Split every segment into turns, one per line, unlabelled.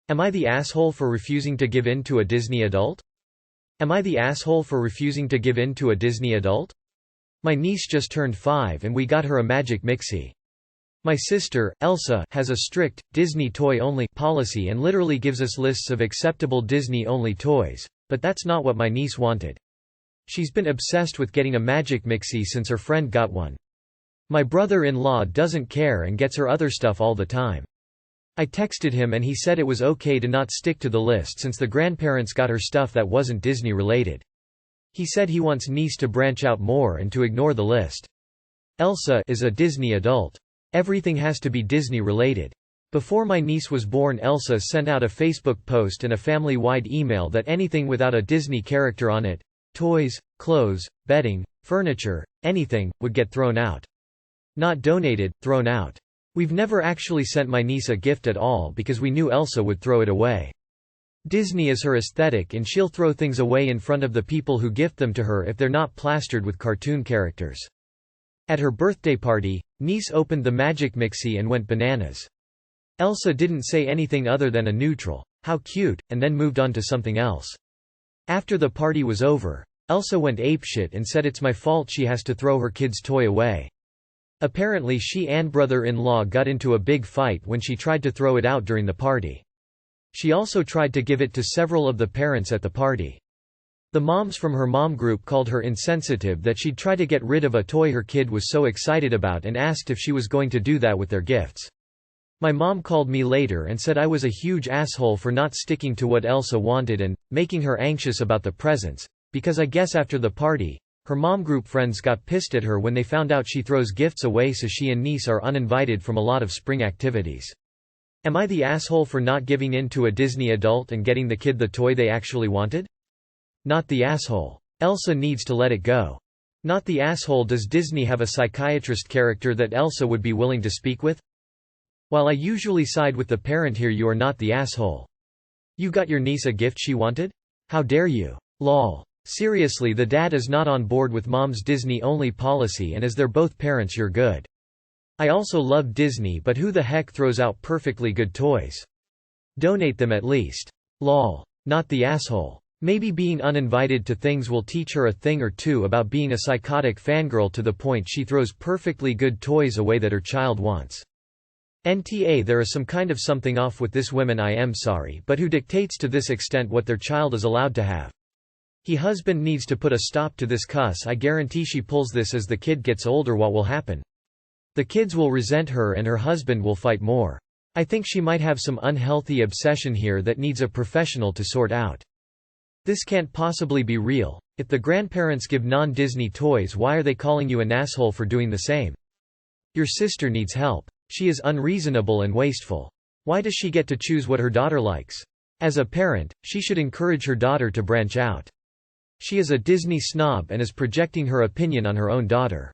Am I the asshole for refusing to give in to a Disney adult? Am I the asshole for refusing to give in to a Disney adult? My niece just turned 5 and we got her a Magic Mixie. My sister, Elsa, has a strict, Disney toy-only policy and literally gives us lists of acceptable Disney-only toys, but that's not what my niece wanted. She's been obsessed with getting a Magic Mixie since her friend got one. My brother-in-law doesn't care and gets her other stuff all the time. I texted him and he said it was okay to not stick to the list since the grandparents got her stuff that wasn't Disney-related. He said he wants niece to branch out more and to ignore the list. Elsa is a Disney adult. Everything has to be Disney-related. Before my niece was born, Elsa sent out a Facebook post and a family-wide email that anything without a Disney character on it, toys, clothes, bedding, furniture, anything, would get thrown out. Not donated, thrown out. We've never actually sent my niece a gift at all because we knew Elsa would throw it away. Disney is her aesthetic and she'll throw things away in front of the people who gift them to her if they're not plastered with cartoon characters. At her birthday party, niece opened the Magic Mixie and went bananas. Elsa didn't say anything other than a neutral, "How cute," and then moved on to something else. After the party was over, Elsa went apeshit and said it's my fault she has to throw her kid's toy away. Apparently she and brother-in-law got into a big fight when she tried to throw it out during the party. She also tried to give it to several of the parents at the party. The moms from her mom group called her insensitive that she'd try to get rid of a toy her kid was so excited about and asked if she was going to do that with their gifts. My mom called me later and said I was a huge asshole for not sticking to what Elsa wanted and making her anxious about the presents, because I guess after the party, her mom group friends got pissed at her when they found out she throws gifts away so she and niece are uninvited from a lot of spring activities. Am I the asshole for not giving in to a Disney adult and getting the kid the toy they actually wanted? Not the asshole. Elsa needs to let it go. Not the asshole. Does Disney have a psychiatrist character that Elsa would be willing to speak with? While I usually side with the parent here, you are not the asshole. You got your niece a gift she wanted? How dare you? Lol. Seriously, the dad is not on board with mom's Disney-only policy, and as they're both parents, you're good. I also love Disney, but who the heck throws out perfectly good toys? Donate them at least. Lol. Not the asshole. Maybe being uninvited to things will teach her a thing or two about being a psychotic fangirl to the point she throws perfectly good toys away that her child wants. NTA, there is some kind of something off with this woman, I am sorry, but who dictates to this extent what their child is allowed to have? He husband needs to put a stop to this cuss. I guarantee she pulls this as the kid gets older. What will happen? The kids will resent her and her husband will fight more. I think she might have some unhealthy obsession here that needs a professional to sort out. This can't possibly be real. If the grandparents give non-Disney toys, why are they calling you an asshole for doing the same? Your sister needs help. She is unreasonable and wasteful. Why does she get to choose what her daughter likes? As a parent, she should encourage her daughter to branch out. She is a Disney snob and is projecting her opinion on her own daughter.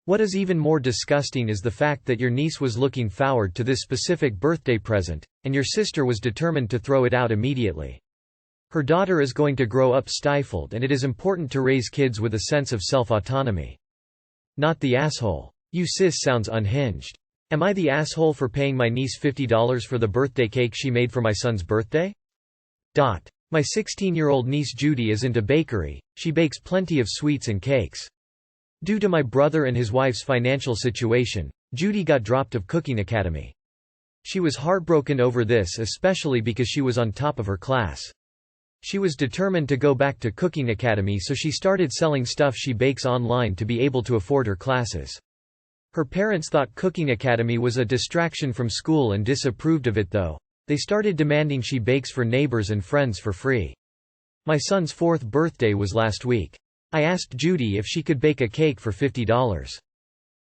What is even more disgusting is the fact that your niece was looking forward to this specific birthday present, and your sister was determined to throw it out immediately. Her daughter is going to grow up stifled, and it is important to raise kids with a sense of self-autonomy. Not the asshole. You sis sounds unhinged. Am I the asshole for paying my niece $50 for the birthday cake she made for my son's birthday? My 16-year-old niece Judy is into bakery. She bakes plenty of sweets and cakes. Due to my brother and his wife's financial situation, Judy got dropped of Cooking Academy. She was heartbroken over this, especially because she was on top of her class. She was determined to go back to Cooking Academy, so she started selling stuff she bakes online to be able to afford her classes. Her parents thought Cooking Academy was a distraction from school and disapproved of it though. They started demanding she bakes for neighbors and friends for free. My son's 4th birthday was last week. I asked Judy if she could bake a cake for $50.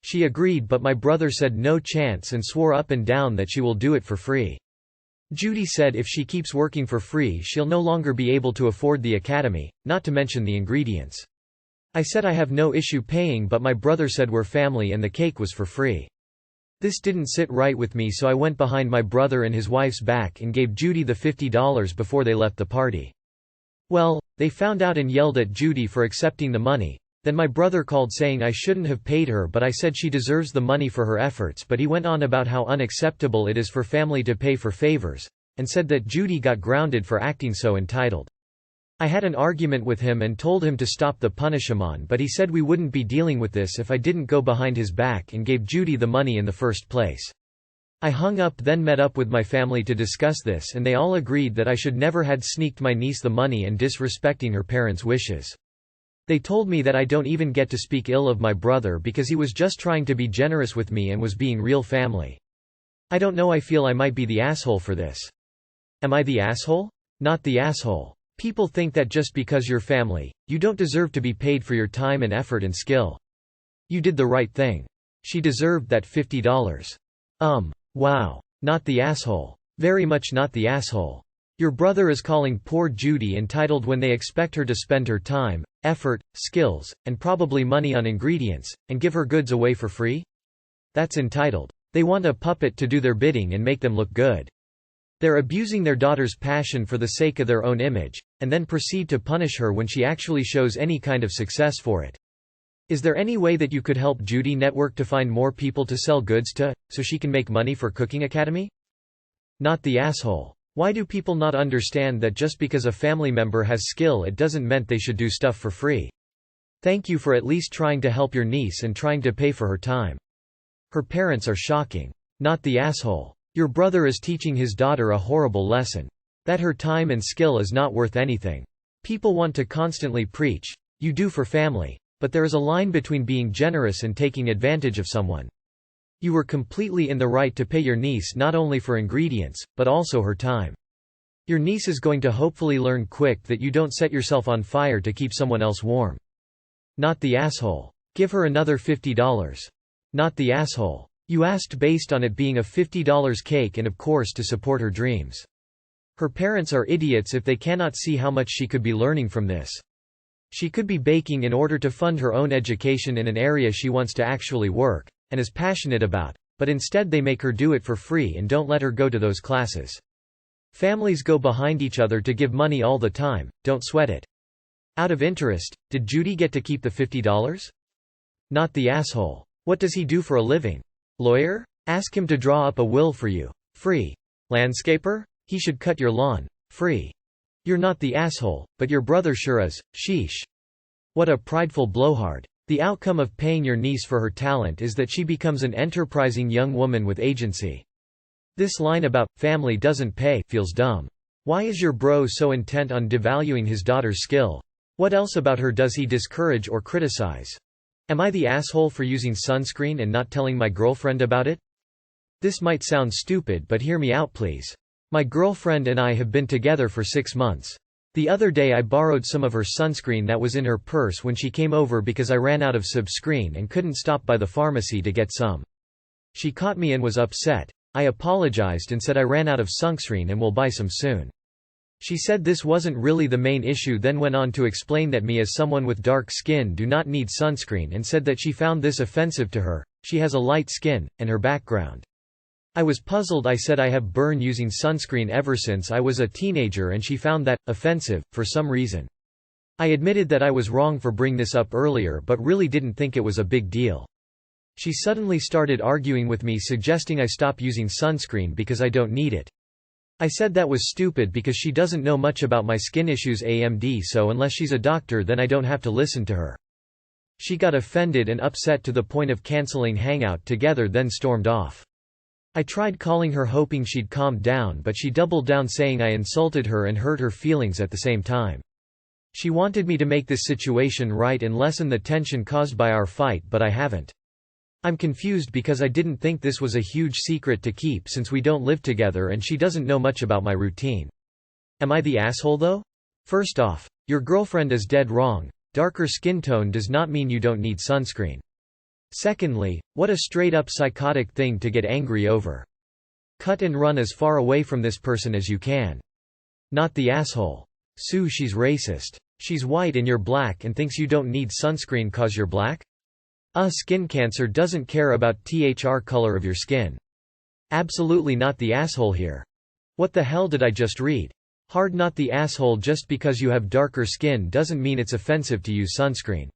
She agreed, but my brother said no chance and swore up and down that she will do it for free. Judy said if she keeps working for free she'll no longer be able to afford the academy, not to mention the ingredients. I said I have no issue paying, but my brother said we're family and the cake was for free. This didn't sit right with me, so I went behind my brother and his wife's back and gave Judy the $50 before they left the party. Well, they found out and yelled at Judy for accepting the money. Then my brother called saying I shouldn't have paid her, but I said she deserves the money for her efforts, but he went on about how unacceptable it is for family to pay for favors. and said that Judy got grounded for acting so entitled. I had an argument with him and told him to stop the punishment, but he said we wouldn't be dealing with this if I didn't go behind his back and gave Judy the money in the first place. I hung up, then met up with my family to discuss this, and they all agreed that I should never had sneaked my niece the money and disrespecting her parents' wishes. They told me that I don't even get to speak ill of my brother because he was just trying to be generous with me and was being real family. I don't know, I feel I might be the asshole for this. Am I the asshole? Not the asshole. People think that just because you're family, you don't deserve to be paid for your time and effort and skill. You did the right thing. She deserved that $50. Wow. Not the asshole. Very much not the asshole. Your brother is calling poor Judy entitled when they expect her to spend her time, effort, skills, and probably money on ingredients, and give her goods away for free? That's entitled. They want a puppet to do their bidding and make them look good. They're abusing their daughter's passion for the sake of their own image, and then proceed to punish her when she actually shows any kind of success for it. Is there any way that you could help Judy network to find more people to sell goods to, so she can make money for Cooking Academy? Not the asshole. Why do people not understand that just because a family member has skill it doesn't mean they should do stuff for free? Thank you for at least trying to help your niece and trying to pay for her time. Her parents are shocking. Not the asshole. Your brother is teaching his daughter a horrible lesson. That her time and skill is not worth anything. People want to constantly preach, you do for family, but there is a line between being generous and taking advantage of someone. You were completely in the right to pay your niece not only for ingredients, but also her time. Your niece is going to hopefully learn quick that you don't set yourself on fire to keep someone else warm. Not the asshole. Give her another $50. Not the asshole. You asked based on it being a $50 cake and of course to support her dreams. Her parents are idiots if they cannot see how much she could be learning from this. She could be baking in order to fund her own education in an area she wants to actually work, and is passionate about, but instead they make her do it for free and don't let her go to those classes. Families go behind each other to give money all the time, don't sweat it. Out of interest, did Judy get to keep the $50? Not the asshole. What does he do for a living? Lawyer? Ask him to draw up a will for you. Free. Landscaper? He should cut your lawn. Free. You're not the asshole, but your brother sure is. Sheesh. What a prideful blowhard. The outcome of paying your niece for her talent is that she becomes an enterprising young woman with agency. This line about, family doesn't pay, feels dumb. Why is your bro so intent on devaluing his daughter's skill? What else about her does he discourage or criticize? Am I the asshole for using sunscreen and not telling my girlfriend about it? This might sound stupid, but hear me out please. My girlfriend and I have been together for 6 months. The other day I borrowed some of her sunscreen that was in her purse when she came over because I ran out of sunscreen and couldn't stop by the pharmacy to get some. She caught me and was upset. I apologized and said I ran out of sunscreen and will buy some soon. She said this wasn't really the main issue, then went on to explain that me as someone with dark skin do not need sunscreen and said that she found this offensive to her. She has a light skin, and her background. I was puzzled. I said I have been using sunscreen ever since I was a teenager and she found that offensive, for some reason. I admitted that I was wrong for bringing this up earlier but really didn't think it was a big deal. She suddenly started arguing with me, suggesting I stop using sunscreen because I don't need it. I said that was stupid because she doesn't know much about my skin issues AMD, so unless she's a doctor then I don't have to listen to her. She got offended and upset to the point of canceling hangout together, then stormed off. I tried calling her hoping she'd calm down, but she doubled down saying I insulted her and hurt her feelings at the same time. She wanted me to make this situation right and lessen the tension caused by our fight, but I haven't. I'm confused because I didn't think this was a huge secret to keep since we don't live together and she doesn't know much about my routine. Am I the asshole though? First off, your girlfriend is dead wrong. Darker skin tone does not mean you don't need sunscreen. Secondly, what a straight-up psychotic thing to get angry over. Cut and run as far away from this person as you can. Not the asshole. Sue, she's racist. She's white and you're black and thinks you don't need sunscreen cause you're black? Skin cancer doesn't care about the color of your skin. Absolutely not the asshole here. What the hell did I just read? Hard not the asshole. Just because you have darker skin doesn't mean it's offensive to use sunscreen.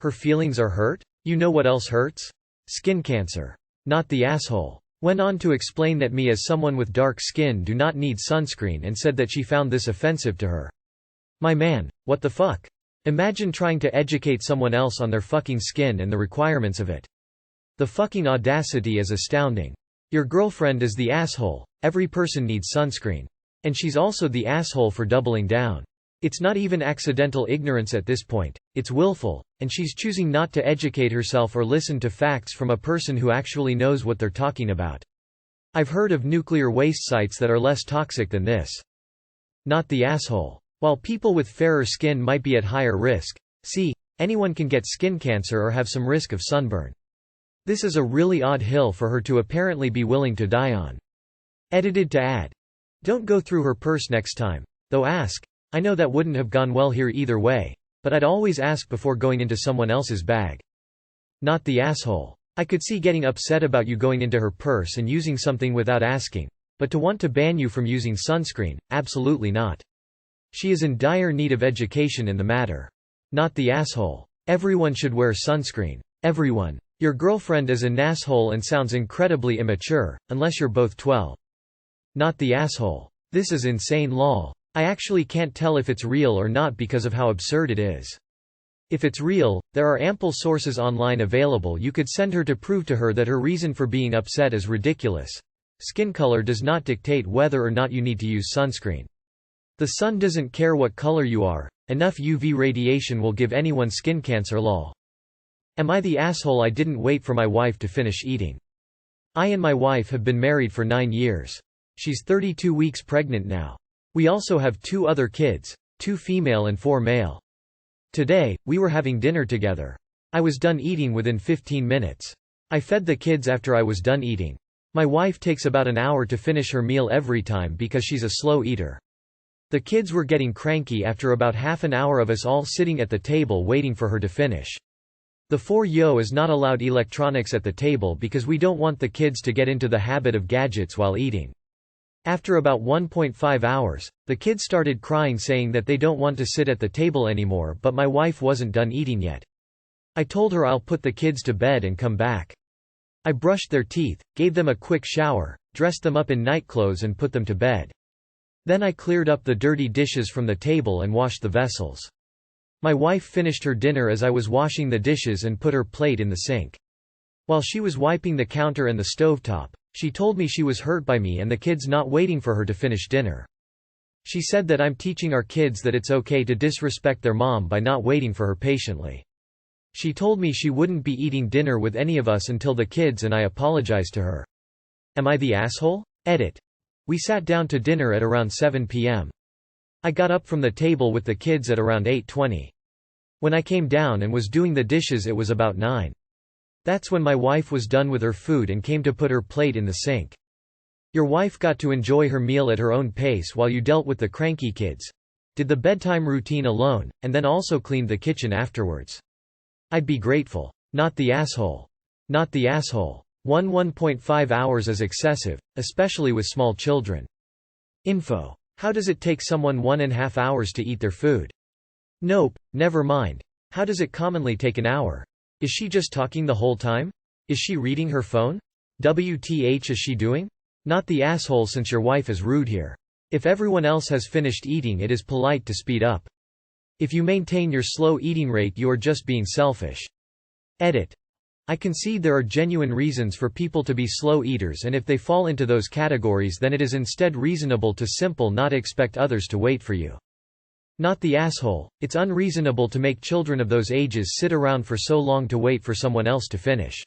Her feelings are hurt? You know what else hurts? Skin cancer. Not the asshole. Went on to explain that me as someone with dark skin do not need sunscreen and said that she found this offensive to her. My man, what the fuck? Imagine trying to educate someone else on their fucking skin and the requirements of it. The fucking audacity is astounding. Your girlfriend is the asshole. Every person needs sunscreen. And she's also the asshole for doubling down. It's not even accidental ignorance at this point, it's willful, and she's choosing not to educate herself or listen to facts from a person who actually knows what they're talking about. I've heard of nuclear waste sites that are less toxic than this. Not the asshole. While people with fairer skin might be at higher risk, see, anyone can get skin cancer or have some risk of sunburn. This is a really odd hill for her to apparently be willing to die on. Edited to add. Don't go through her purse next time, though ask. I know that wouldn't have gone well here either way, but I'd always ask before going into someone else's bag. Not the asshole. I could see getting upset about you going into her purse and using something without asking, but to want to ban you from using sunscreen, absolutely not. She is in dire need of education in the matter. Not the asshole. Everyone should wear sunscreen. Everyone. Your girlfriend is an asshole and sounds incredibly immature, unless you're both 12. Not the asshole. This is insane lol. I actually can't tell if it's real or not because of how absurd it is. If it's real, there are ample sources online available you could send her to prove to her that her reason for being upset is ridiculous. Skin color does not dictate whether or not you need to use sunscreen. The sun doesn't care what color you are, enough UV radiation will give anyone skin cancer lol. Am I the asshole I didn't wait for my wife to finish eating? I and my wife have been married for 9 years. She's 32 weeks pregnant now. We also have 2 other kids, 2 female and 4 male. Today, we were having dinner together. I was done eating within 15 minutes. I fed the kids after I was done eating. My wife takes about an hour to finish her meal every time because she's a slow eater. The kids were getting cranky after about half an hour of us all sitting at the table waiting for her to finish. The 4-yo is not allowed electronics at the table because we don't want the kids to get into the habit of gadgets while eating. After about 1.5 hours, the kids started crying saying that they don't want to sit at the table anymore, but my wife wasn't done eating yet. I told her I'll put the kids to bed and come back. I brushed their teeth, gave them a quick shower, dressed them up in nightclothes and put them to bed. Then I cleared up the dirty dishes from the table and washed the vessels. My wife finished her dinner as I was washing the dishes and put her plate in the sink. While she was wiping the counter and the stovetop, she told me she was hurt by me and the kids not waiting for her to finish dinner. She said that I'm teaching our kids that it's okay to disrespect their mom by not waiting for her patiently. She told me she wouldn't be eating dinner with any of us until the kids and I apologized to her. Am I the asshole? Edit. We sat down to dinner at around 7 p.m. I got up from the table with the kids at around 8:20. When I came down and was doing the dishes it was about 9. That's when my wife was done with her food and came to put her plate in the sink. Your wife got to enjoy her meal at her own pace while you dealt with the cranky kids. Did the bedtime routine alone, and then also cleaned the kitchen afterwards. I'd be grateful. Not the asshole. Not the asshole. 1.5 hours is excessive, especially with small children. Info. How does it take someone 1.5 hours to eat their food? Nope, never mind. How does it commonly take an hour? Is she just talking the whole time? Is she reading her phone? WTH is she doing? Not the asshole since your wife is rude here. If everyone else has finished eating it is polite to speed up. If you maintain your slow eating rate you are just being selfish. Edit. I concede there are genuine reasons for people to be slow eaters and if they fall into those categories then it is instead reasonable to simply not expect others to wait for you. Not the asshole. It's unreasonable to make children of those ages sit around for so long to wait for someone else to finish.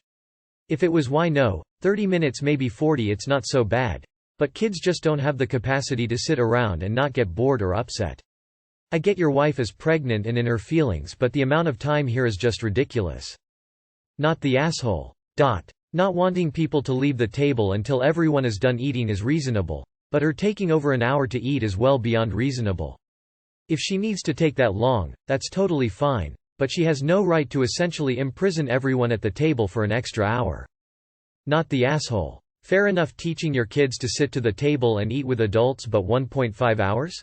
If it was why no, 30 minutes maybe 40 it's not so bad. But kids just don't have the capacity to sit around and not get bored or upset. I get your wife is pregnant and in her feelings but the amount of time here is just ridiculous. Not the asshole. Not wanting people to leave the table until everyone is done eating is reasonable, but her taking over an hour to eat is well beyond reasonable. If she needs to take that long, that's totally fine, but she has no right to essentially imprison everyone at the table for an extra hour. Not the asshole. Fair enough teaching your kids to sit to the table and eat with adults but 1.5 hours?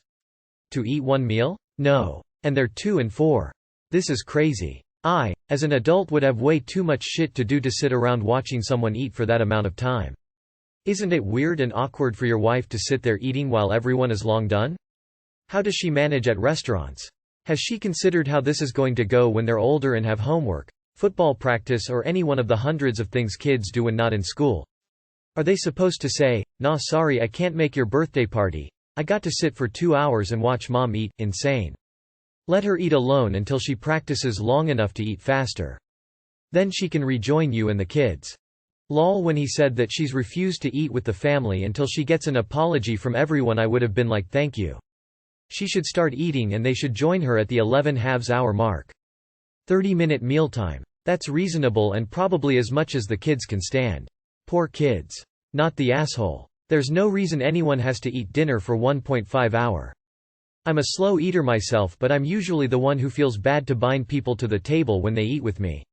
To eat one meal? No. And they're 2 and 4. This is crazy. I, as an adult would have way too much shit to do to sit around watching someone eat for that amount of time. Isn't it weird and awkward for your wife to sit there eating while everyone is long done? How does she manage at restaurants? Has she considered how this is going to go when they're older and have homework, football practice, or any one of the hundreds of things kids do when not in school? Are they supposed to say, "Nah, sorry, I can't make your birthday party. I got to sit for 2 hours and watch mom eat"? Insane. Let her eat alone until she practices long enough to eat faster. Then she can rejoin you and the kids. Lol. When he said that she's refused to eat with the family until she gets an apology from everyone, I would have been like, thank you. She should start eating and they should join her at the 11:30 hour mark. 30-minute mealtime. That's reasonable and probably as much as the kids can stand. Poor kids. Not the asshole. There's no reason anyone has to eat dinner for 1.5 hour. I'm a slow eater myself, but I'm usually the one who feels bad to bind people to the table when they eat with me.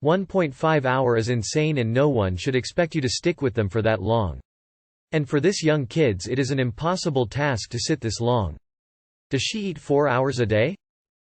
1.5 hour is insane and no one should expect you to stick with them for that long. And for this young kids it is an impossible task to sit this long. Does she eat 4 hours a day?